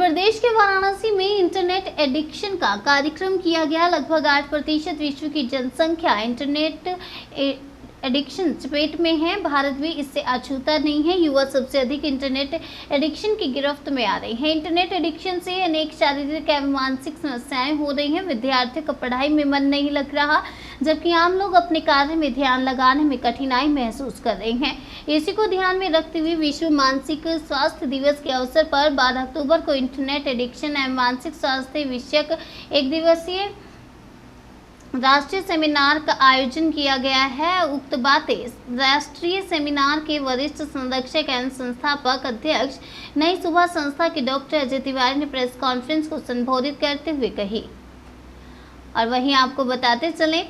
प्रदेश के वाराणसी में internet addiction का कार्यक्रम किया गया। लगभग 8% विश्व की जनसंख्या इंटरनेट एडिक्शन चपेट में है। भारत भी इससे अछूता नहीं है। युवा सबसे अधिक इंटरनेट एडिक्शन की गिरफ्त में आ रहे हैं। इंटरनेट एडिक्शन से अनेक शारीरिक एवं मानसिक समस्याएं हो रही हैं। विद्यार्थियों का पढ़ाई में मन नहीं लग रहा, जबकि आम लोग अपने कार्य में ध्यान लगाने में कठिनाई महसूस कर रहे हैं। इसी को ध्यान में रखते हुए विश्व मानसिक स्वास्थ्य दिवस के अवसर पर 12 अक्टूबर को इंटरनेट एडिक्शन एवं मानसिक स्वास्थ्य विषयक एक दिवसीय राष्ट्रीय सेमिनार का आयोजन किया गया है। उक्त बातें राष्ट्रीय सेमिनार के वरिष्ठ संरक्षक एवं संस्थापक अध्यक्ष नई सुबह संस्था के डॉक्टर अजय तिवारी ने प्रेस कॉन्फ्रेंस को संबोधित करते हुए कही। और वहीं आपको बताते चलें,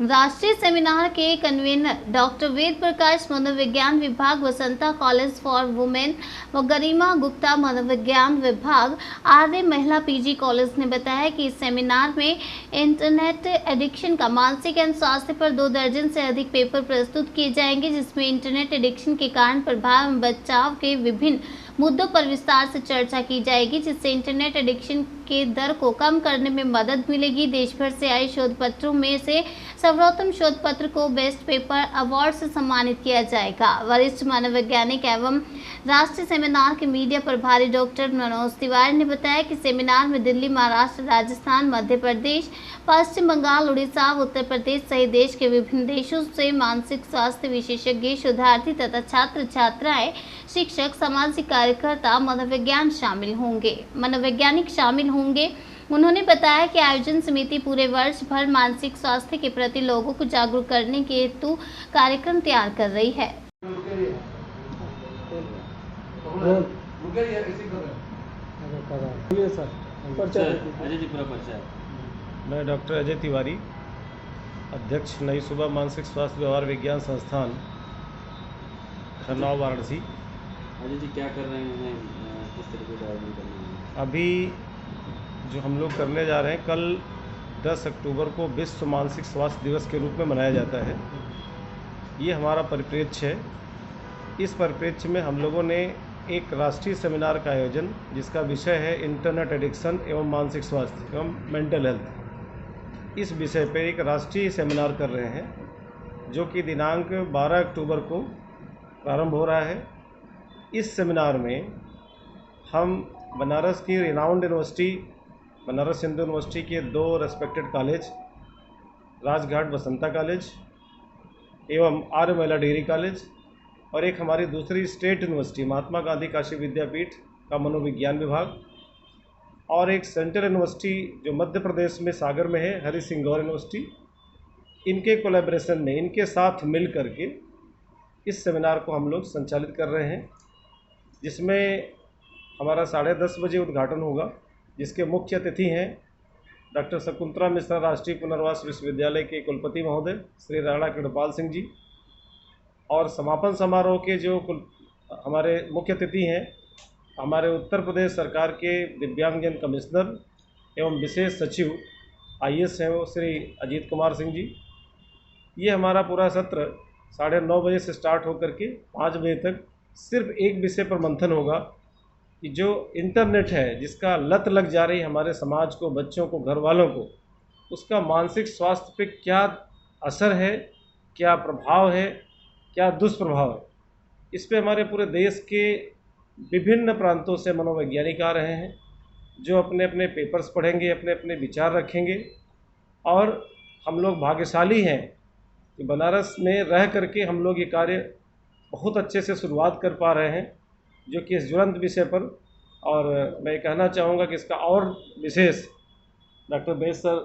राष्ट्रीय सेमिनार के कन्वीनर डॉक्टर वेद प्रकाश मनोविज्ञान विभाग वसंता कॉलेज फॉर वुमेन व गरिमा गुप्ता मनोविज्ञान विभाग आर्य महिला पीजी कॉलेज ने बताया कि इस सेमिनार में इंटरनेट एडिक्शन का मानसिक एवं स्वास्थ्य पर 2 दर्जन से अधिक पेपर प्रस्तुत किए जाएंगे, जिसमें इंटरनेट एडिक्शन के कारण प्रभाव एवं बचाव के विभिन्न मुद्दों पर विस्तार से चर्चा की जाएगी, जिससे इंटरनेट एडिक्शन के दर को कम करने में मदद मिलेगी। देश भर से आए शोध पत्रों में से सर्वोत्तम शोध पत्र को बेस्ट पेपर अवार्ड से सम्मानित किया जाएगा। वरिष्ठ मनोवैज्ञानिक एवं राष्ट्रीय सेमिनार के मीडिया प्रभारी डॉक्टर मनोज तिवारी ने बताया कि सेमिनार में दिल्ली, महाराष्ट्र, राजस्थान, मध्य प्रदेश, पश्चिम बंगाल, उड़ीसा, उत्तर प्रदेश सहित देश के विभिन्न देशों से मानसिक स्वास्थ्य विशेषज्ञ, शोधार्थी तथा छात्र छात्राएं, शिक्षक, सामाजिक कार्यकर्ता, मनोवैज्ञानिक शामिल होंगे। उन्होंने बताया कि आयोजन समिति पूरे वर्ष भर मानसिक स्वास्थ्य के प्रति लोगों को जागरूक करने के हेतु कार्यक्रम तैयार कर रही है। मैं डॉक्टर अजय तिवारी, अध्यक्ष नई सुबह मानसिक स्वास्थ्य व्यवहार विज्ञान संस्थान, खरनौर, वाराणसी। अजय जी, क्या कर रहे हैं, किस तरीके का आयोजन कर रहे हैं? अभी जो हम लोग करने जा रहे हैं, कल 10 अक्टूबर को विश्व मानसिक स्वास्थ्य दिवस के रूप में मनाया जाता है। ये हमारा परिप्रेक्ष्य है। इस परिप्रेक्ष्य में हम लोगों ने एक राष्ट्रीय सेमिनार का आयोजन, जिसका विषय है इंटरनेट एडिक्शन एवं मानसिक स्वास्थ्य एवं मेंटल हेल्थ, इस विषय पर एक राष्ट्रीय सेमिनार कर रहे हैं, जो कि दिनांक 12 अक्टूबर को प्रारंभ हो रहा है। इस सेमिनार में हम बनारस की renowned university, Banaras Hindu university के 2 respected college, Rajghat Vasanta college एवं आर्य महिला डिग्री कॉलेज, और एक हमारी दूसरी स्टेट यूनिवर्सिटी महात्मा गांधी काशी विद्यापीठ का मनोविज्ञान विभाग, और एक सेंट्रल यूनिवर्सिटी जो मध्य प्रदेश में सागर में है, हरि सिंह गौर यूनिवर्सिटी, इनके कोलैबोरेशन में, इनके साथ मिल करके इस सेमिनार को हम लोग संचालित कर रहे हैं, जिसमें हमारा 10:30 बजे उद्घाटन होगा, जिसके मुख्य अतिथि हैं डॉक्टर शकुंतला मिश्रा, राष्ट्रीय पुनर्वास विश्वविद्यालय के कुलपति महोदय श्री राणा कृपाल सिंह जी, और समापन समारोह के जो हमारे मुख्य अतिथि हैं, हमारे उत्तर प्रदेश सरकार के दिव्यांगजन कमिश्नर एवं विशेष सचिव IAS हैं वो श्री अजीत कुमार सिंह जी। ये हमारा पूरा सत्र 9:30 बजे से स्टार्ट होकर के 5 बजे तक सिर्फ एक विषय पर मंथन होगा कि जो इंटरनेट है, जिसका लत लग जा रही है हमारे समाज को, बच्चों को, घर वालों को, उसका मानसिक स्वास्थ्य पे क्या असर है, क्या प्रभाव है, क्या दुष्प्रभाव है। इस पे हमारे पूरे देश के विभिन्न प्रांतों से मनोवैज्ञानिक आ रहे हैं, जो अपने अपने पेपर्स पढ़ेंगे, अपने अपने विचार रखेंगे, और हम लोग भाग्यशाली हैं कि बनारस में रह करके हम लोग ये कार्य बहुत अच्छे से शुरुआत कर पा रहे हैं, जो कि इस ज्वलंत विषय पर। और मैं कहना चाहूँगा कि इसका और विशेष डॉक्टर बेस सर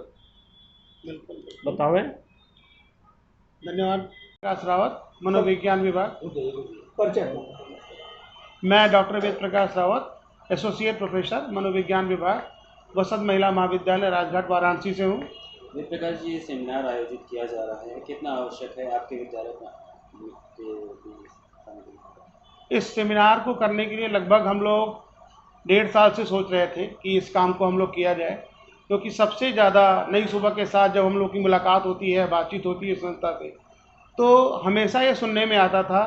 बतावें। धन्यवाद। प्रकाश रावत, मनोविज्ञान विभाग। मैं doctor Ved Prakash Rawat, associate professor, मनोविज्ञान विभाग, वसंत महिला महाविद्यालय, राजघाट, वाराणसी से हूँ। वेद प्रकाश जी, ये सेमिनार आयोजित किया जा रहा है, कितना आवश्यक है आपके विद्यालय में? इस सेमिनार को करने के लिए लगभग हम लोग 1.5 साल से सोच रहे थे कि इस काम को हम लोग किया जाए, क्योंकि सबसे ज़्यादा नई सुबह के साथ जब हम लोग की मुलाकात होती है, बातचीत होती है संस्था से, तो हमेशा ये सुनने में आता था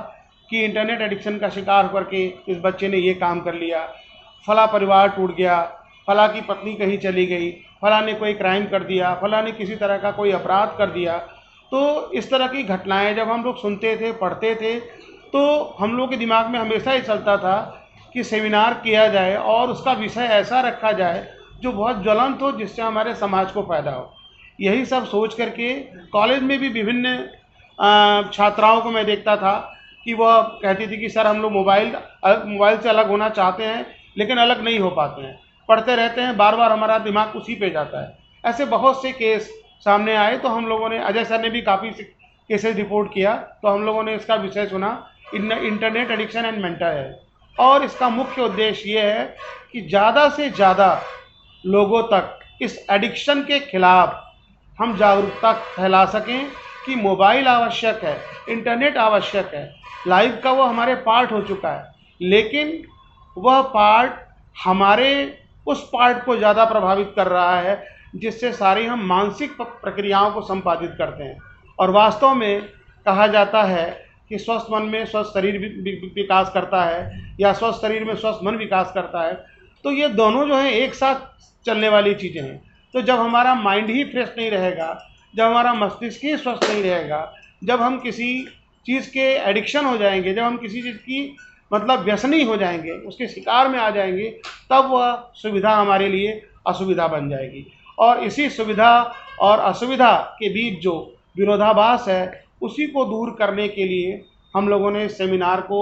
कि इंटरनेट एडिक्शन का शिकार होकर के इस बच्चे ने ये काम कर लिया, फला परिवार टूट गया, फला की पत्नी कहीं चली गई, फला ने कोई क्राइम कर दिया, फला ने किसी तरह का कोई अपराध कर दिया। तो इस तरह की घटनाएं जब हम लोग सुनते थे, पढ़ते थे, तो हम लोग के दिमाग में हमेशा ही चलता था कि सेमिनार किया जाए और उसका विषय ऐसा रखा जाए जो बहुत ज्वलंत हो, जिससे हमारे समाज को फ़ायदा हो। यही सब सोच करके कॉलेज में भी विभिन्न छात्राओं को मैं देखता था कि वह कहती थी कि सर हम लोग मोबाइल से अलग होना चाहते हैं, लेकिन अलग नहीं हो पाते हैं, पढ़ते रहते हैं, बार बार हमारा दिमाग उसी पे जाता है। ऐसे बहुत से केस सामने आए, तो हम लोगों ने, अजय सर ने भी काफ़ी केसेस रिपोर्ट किया, तो हम लोगों ने इसका विषय चुना, internet addiction and mental health. और इसका मुख्य उद्देश्य ये है कि ज़्यादा से ज़्यादा लोगों तक इस एडिक्शन के खिलाफ हम जागरूकता फैला सकें कि मोबाइल आवश्यक है, इंटरनेट आवश्यक है, लाइफ का वो हमारे पार्ट हो चुका है, लेकिन वह पार्ट हमारे उस पार्ट को ज़्यादा प्रभावित कर रहा है जिससे सारी हम मानसिक प्रक्रियाओं को संपादित करते हैं। और वास्तव में कहा जाता है कि स्वस्थ मन में स्वस्थ शरीर विकास करता है, या स्वस्थ शरीर में स्वस्थ मन विकास करता है। तो ये दोनों जो हैं एक साथ चलने वाली चीज़ें हैं। तो जब हमारा माइंड ही फ्रेश नहीं रहेगा, जब हमारा मस्तिष्क ही स्वस्थ नहीं रहेगा, जब हम किसी चीज़ के एडिक्शन हो जाएंगे, जब हम किसी चीज़ की मतलब व्यसनी हो जाएंगे, उसके शिकार में आ जाएंगे, तब वह सुविधा हमारे लिए असुविधा बन जाएगी। और इसी सुविधा और असुविधा के बीच जो विरोधाभास है, उसी को दूर करने के लिए हम लोगों ने सेमिनार को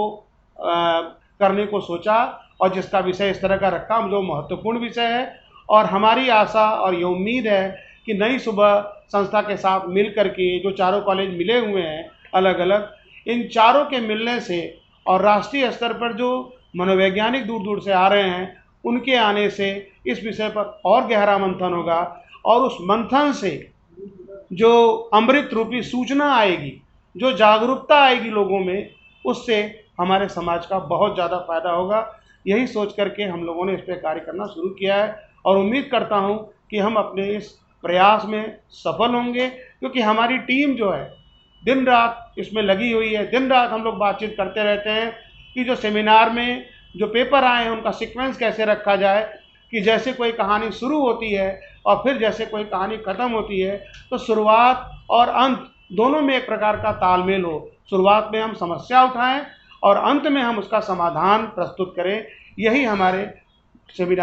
करने को सोचा, और जिसका विषय इस तरह का रखा जो महत्वपूर्ण विषय है। और हमारी आशा और ये उम्मीद है कि नई सुबह संस्था के साथ मिल करके जो चारों कॉलेज मिले हुए हैं अलग अलग, इन चारों के मिलने से और राष्ट्रीय स्तर पर जो मनोवैज्ञानिक दूर दूर से आ रहे हैं, उनके आने से इस विषय पर और गहरा मंथन होगा, और उस मंथन से जो अमृत रूपी सूचना आएगी, जो जागरूकता आएगी लोगों में, उससे हमारे समाज का बहुत ज़्यादा फायदा होगा। यही सोच करके हम लोगों ने इस पर कार्य करना शुरू किया है, और उम्मीद करता हूं कि हम अपने इस प्रयास में सफल होंगे, क्योंकि हमारी टीम जो है दिन रात इसमें लगी हुई है। दिन रात हम लोग बातचीत करते रहते हैं कि जो सेमिनार में जो पेपर आए हैं उनका सीक्वेंस कैसे रखा जाए, कि जैसे कोई कहानी शुरू होती है और फिर जैसे कोई कहानी ख़त्म होती है, तो शुरुआत और अंत दोनों में एक प्रकार का तालमेल हो। शुरुआत में हम समस्या उठाएं और अंत में हम उसका समाधान प्रस्तुत करें। यही हमारे सेमिनार